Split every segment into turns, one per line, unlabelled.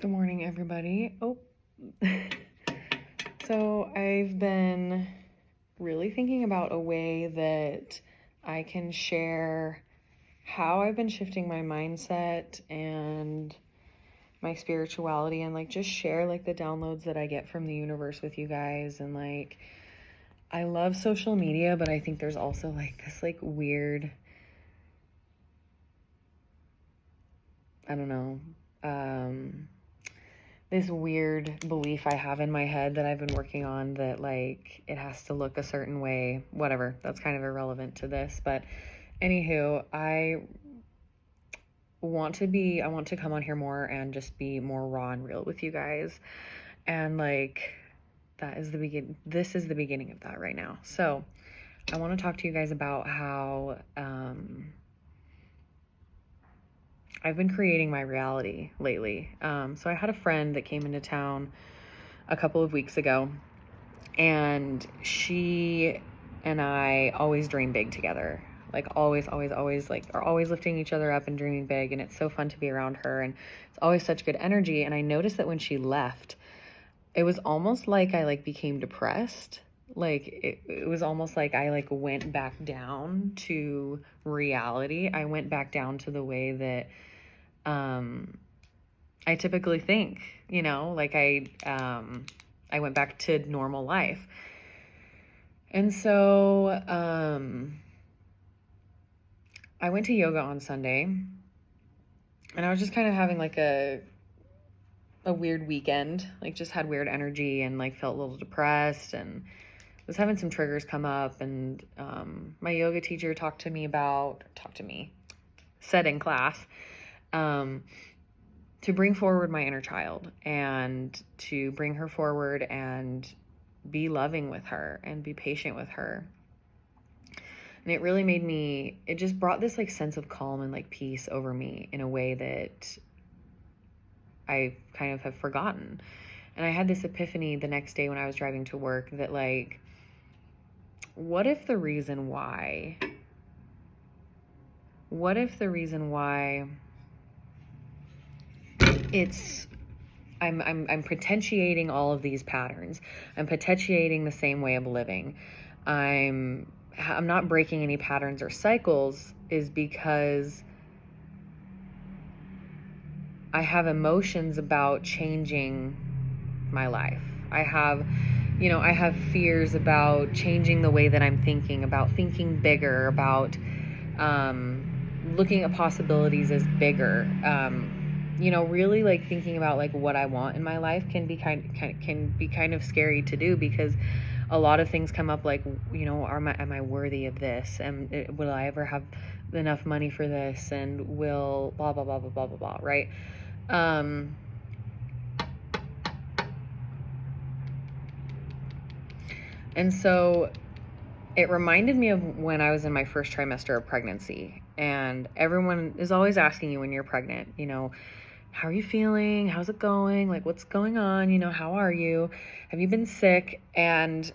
Good morning, everybody. So I've been really thinking about a way that I can share how I've been shifting my mindset and my spirituality and just share the downloads that I get from the universe with you guys. And I love social media, but I think there's also this weird, I don't know, this weird belief I have in my head that I've been working on that it has to look a certain way. Whatever, that's kind of irrelevant to this, but anywho, I want to come on here more and just be more raw and real with you guys. And this is the beginning of that right now. So I want to talk to you guys about how I've been creating my reality lately. So I had a friend that came into town a couple of weeks ago, and she and I always dream big together. Always, are always lifting each other up and dreaming big. And it's so fun to be around her, and it's always such good energy. And I noticed that when she left, it was almost like I became depressed. It was almost like I went back down to reality. I went back down to the way that I typically think, I went back to normal life. And so I went to yoga on Sunday, and I was just kind of having a weird weekend, just had weird energy and felt a little depressed, and was having some triggers come up. And my yoga teacher said in class, to bring forward my inner child and to bring her forward and be loving with her and be patient with her. And it really it just brought this sense of calm and peace over me in a way that I kind of have forgotten. And I had this epiphany the next day when I was driving to work that what if the reason why it's I'm potentiating all of these patterns. I'm potentiating the same way of living. I'm not breaking any patterns or cycles is because I have emotions about changing my life. I have fears about changing the way that I'm thinking, about thinking bigger, about looking at possibilities as bigger. Really thinking about what I want in my life can be kind of scary to do, because a lot of things come up am I worthy of this? And will I ever have enough money for this? And will blah, blah, blah, blah, blah, blah, blah, right? And so it reminded me of when I was in my first trimester of pregnancy, and everyone is always asking you when you're pregnant, how are you feeling? How's it going? What's going on? How are you? Have you been sick? And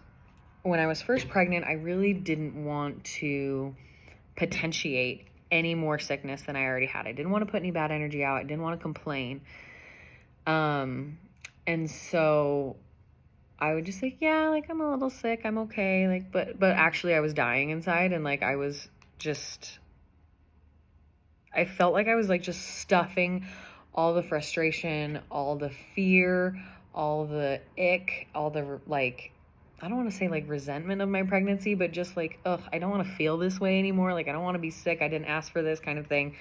when I was first pregnant, I really didn't want to potentiate any more sickness than I already had. I didn't want to put any bad energy out. I didn't want to complain. And so I would just say, yeah, I'm a little sick. I'm okay. But actually I was dying inside, and I felt like I was just stuffing all the frustration, all the fear, all the ick, all the I don't want to say resentment of my pregnancy, but just ugh, I don't want to feel this way anymore. I don't want to be sick. I didn't ask for this kind of thing.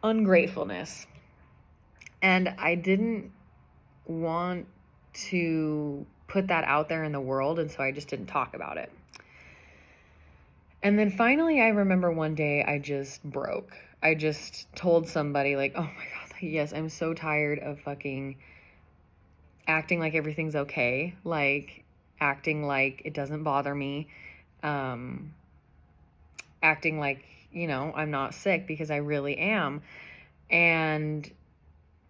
Ungratefulness. And I didn't want to put that out there in the world, and so I just didn't talk about it. And then finally, I remember one day I just broke. I just told somebody oh my God, yes, I'm so tired of fucking acting like everything's okay. Acting like it doesn't bother me. Acting like, I'm not sick, because I really am. And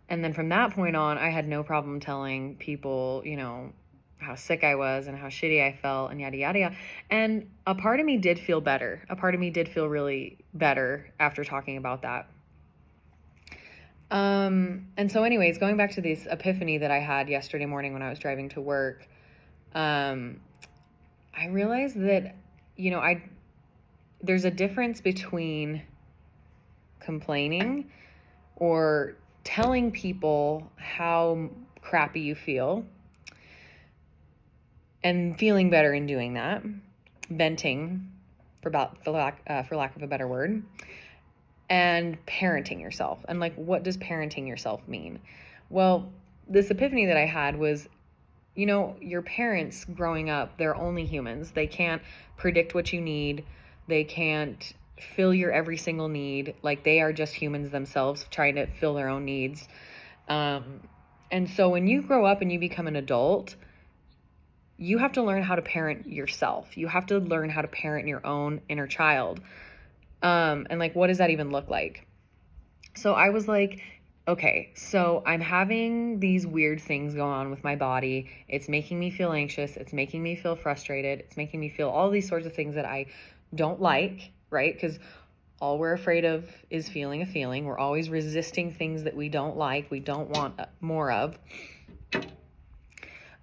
then from that point on, I had no problem telling people, how sick I was and how shitty I felt and yada, yada, yada. And a part of me did feel better. A part of me did feel really better after talking about that. And so anyways, going back to this epiphany that I had yesterday morning when I was driving to work, I realized that, there's a difference between complaining or telling people how crappy you feel and feeling better in doing that, venting, for lack of a better word, and parenting yourself. And like, what does parenting yourself mean? Well, this epiphany that I had was, your parents growing up, they're only humans. They can't predict what you need. They can't fill your every single need. Like, they are just humans themselves trying to fill their own needs. And so when you grow up and you become an adult, you have to learn how to parent yourself. You have to learn how to parent your own inner child. And like, what does that even look like? So I was like, okay, so I'm having these weird things go on with my body. It's making me feel anxious. It's making me feel frustrated. It's making me feel all these sorts of things that I don't like, right? Because all we're afraid of is feeling a feeling. We're always resisting things that we don't like, we don't want more of.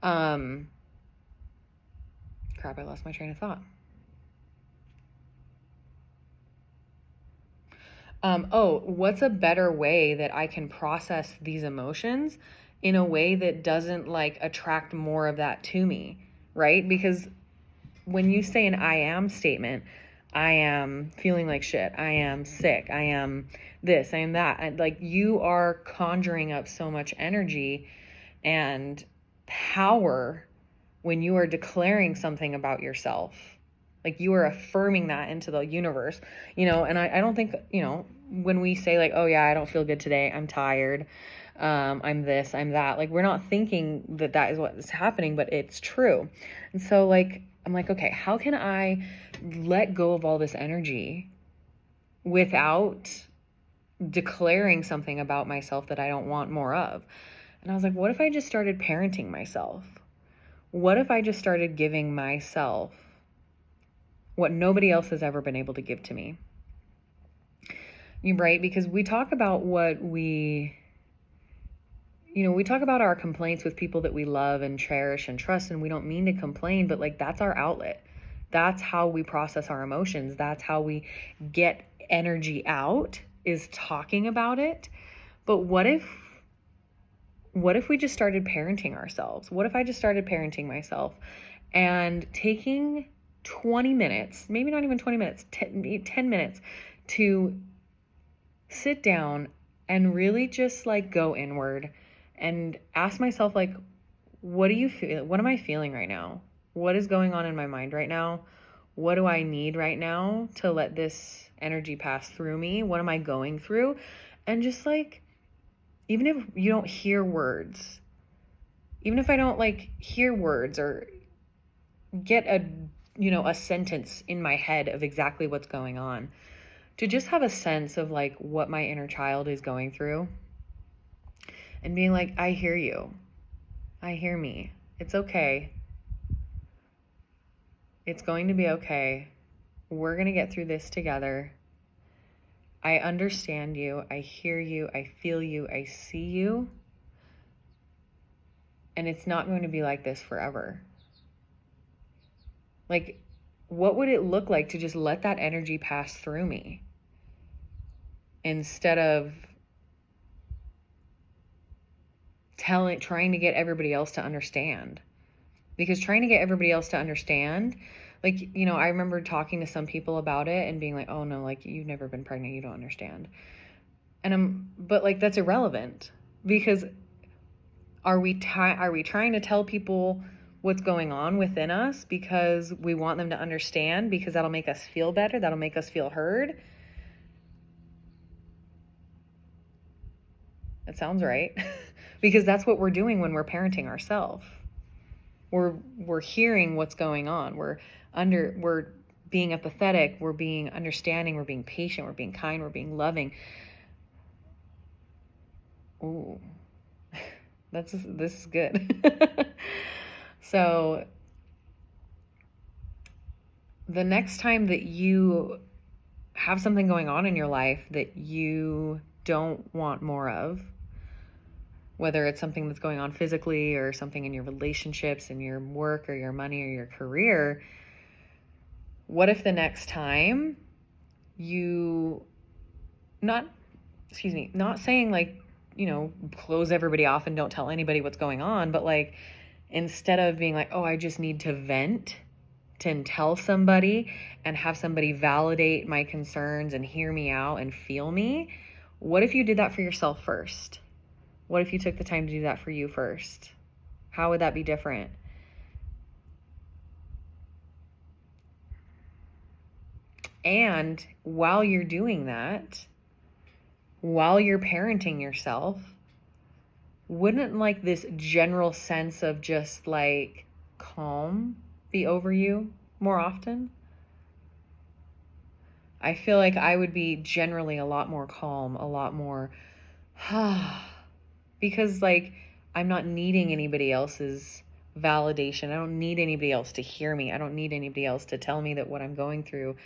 Crap, I lost my train of thought. What's a better way that I can process these emotions in a way that doesn't like attract more of that to me, right? Because when you say an I am statement, I am feeling like shit, I am sick, I am this, I am that, and like, you are conjuring up so much energy and power when you are declaring something about yourself. Like, you are affirming that into the universe, and I don't think, when we say like, oh yeah, I don't feel good today, I'm tired, I'm this, I'm that, like, we're not thinking that that is what is happening, but it's true. And so like, I'm like, okay, how can I let go of all this energy without declaring something about myself that I don't want more of? And I was like, what if I just started parenting myself? What if I just started giving myself what nobody else has ever been able to give to me? Right? Because we talk about we talk about our complaints with people that we love and cherish and trust, and we don't mean to complain, but like, that's our outlet. That's how we process our emotions. That's how we get energy out, is talking about it. But what if we just started parenting ourselves? What if I just started parenting myself and taking 20 minutes, maybe not even 20 minutes, 10 minutes to sit down and really just like go inward and ask myself, like, what do you feel? What am I feeling right now? What is going on in my mind right now? What do I need right now to let this energy pass through me? What am I going through? And just like, even if you don't hear words, even if I don't like hear words or get a sentence in my head of exactly what's going on, to just have a sense of like what my inner child is going through and being like, I hear you. I hear me. It's okay. It's going to be okay. We're going to get through this together. I understand you. I hear you. I feel you. I see you. And it's not going to be like this forever. Like, what would it look like to just let that energy pass through me instead of trying to get everybody else to understand? Because trying to get everybody else to understand, like, I remember talking to some people about it and being like, oh no, like, you've never been pregnant, you don't understand. But like, that's irrelevant, because are we trying to tell people what's going on within us because we want them to understand, because that'll make us feel better, that'll make us feel heard? That sounds right. Because that's what we're doing when we're parenting ourselves. We're hearing what's going on. We're being empathetic, we're being understanding, we're being patient, we're being kind, we're being loving. Ooh. This is good. So the next time that you have something going on in your life that you don't want more of, whether it's something that's going on physically or something in your relationships, in your work or your money or your career, what if the next time you not saying like, close everybody off and don't tell anybody what's going on, but like, instead of being like, oh, I just need to vent, to tell somebody and have somebody validate my concerns and hear me out and feel me, what if you did that for yourself first? What if you took the time to do that for you first? How would that be different? And while you're doing that, while you're parenting yourself, wouldn't like this general sense of just like calm be over you more often? I feel like I would be generally a lot more calm, a lot more, because like I'm not needing anybody else's validation. I don't need anybody else to hear me. I don't need anybody else to tell me that what I'm going through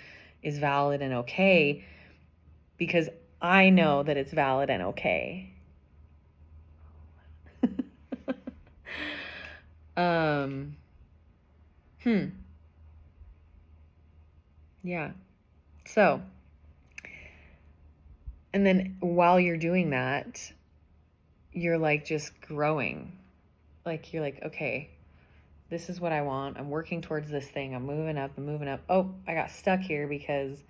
is valid and okay, because I know that it's valid and okay. Yeah. So, and then while you're doing that, you're like just growing. Like you're like, okay, this is what I want. I'm working towards this thing. I'm moving up. Oh, I got stuck here because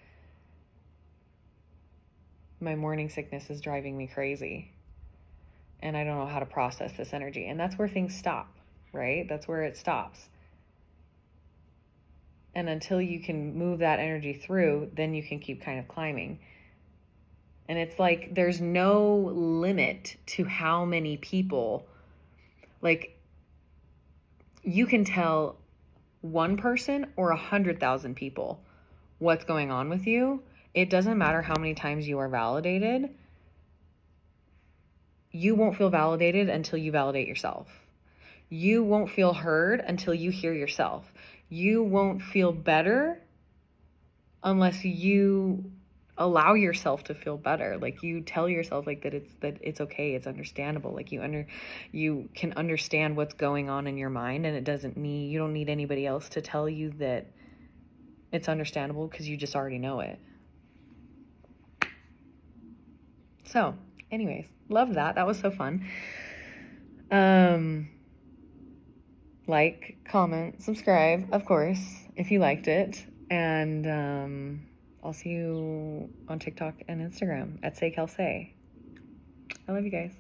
my morning sickness is driving me crazy. And I don't know how to process this energy. And that's where things stop, right? That's where it stops. And until you can move that energy through, then you can keep kind of climbing. And it's like there's no limit to how many people, like, you can tell one person or 100,000 people what's going on with you. It doesn't matter how many times you are validated. You won't feel validated until you validate yourself. You won't feel heard until you hear yourself. You won't feel better unless you allow yourself to feel better. Like you tell yourself like that it's okay, it's understandable. Like you can understand what's going on in your mind, and you don't need anybody else to tell you that it's understandable, because you just already know it. So, anyways, love that. That was so fun. Like, comment, subscribe, of course, if you liked it. And I'll see you on TikTok and Instagram at SayKelsay. I love you guys.